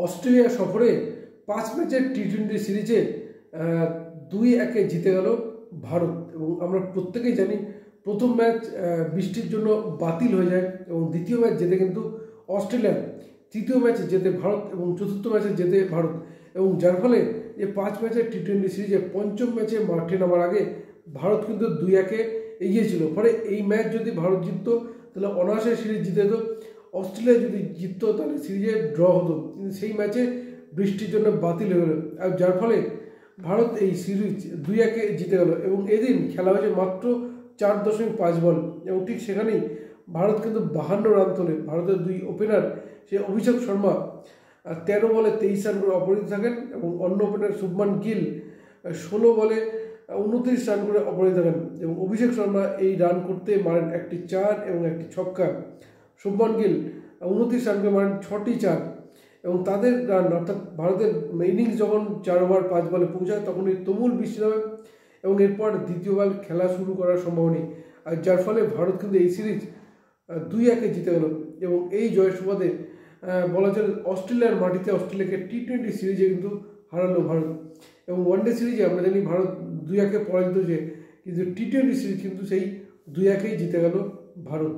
Australia সফরে 5 ম্যাচের টি-20 সিরিজে 2-1 জিতে গেল ভারত। এবং আমরা প্রত্যেকেই জানি প্রথম ম্যাচ বৃষ্টির জন্য বাতিল হয়ে যায় এবং দ্বিতীয় ম্যাচ জেতে কিন্তু অস্ট্রেলিয়া, তৃতীয় ম্যাচে জেতে ভারত এবং চতুর্থ ম্যাচে জেতে ভারত। এবং যার ফলে যে 5 ম্যাচের টি-20 সিরিজে পঞ্চম ম্যাচে মাঠে নামার আগে ভারত কিন্তু 2-1 এগিয়ে ছিল। ফলে এই ম্যাচ যদি ভারত জিততো তাহলে অনায়াসে সিরিজ জিতে যেত। অস্ট্রেলিয়া যদি জিততো তাহলে সিরিজে ড্র হতো, কিন্তু সেই ম্যাচে বৃষ্টির জন্য বাতিল হয়ে গেল। আর যার ফলে ভারত এই সিরিজ 2-1 জিতে গেল। এবং এদিন খেলা হয়েছে মাত্র 4.5 বল এবং ঠিক সেখানেই ভারত কিন্তু 52 রান তোলে। ভারতের দুই ওপেনার সে অভিষেক শর্মা 13 বলে 23 রান করে অপরাজিত থাকেন এবং অন্য ওপেনার শুভমান গিল 16 বলে 29 রান করে অপরাজিত থাকেন। এবং অভিষেক শর্মা এই রান করতে মারেন একটি 4 এবং একটি ছক্কা। শুভমান গিল 29 রান করে মারেন 6টি 4 এবং তাদের রান অর্থাৎ ভারতের ইনিংস যখন 4 ওভার 5 বলে পৌঁছায় তখনই তুমুল বৃষ্টি নামে এবং এরপর দ্বিতীয়বার খেলা শুরু করার সম্ভাবনা নেই। আর যার ফলে ভারত কিন্তু এই সিরিজ 2-1 জিতে গেল। এবং এই জয়ের সুবাদে বলা চলে অস্ট্রেলিয়ার মাটিতে অস্ট্রেলিয়াকে টি-20 সিরিজে কিন্তু হারালো ভারত। এবং ওয়ানডে সিরিজে আমরা জানি ভারত 2-1 পরাজিত হয়েছে, কিন্তু টি-20 সিরিজ কিন্তু সেই 2-1 জিতে গেল ভারত।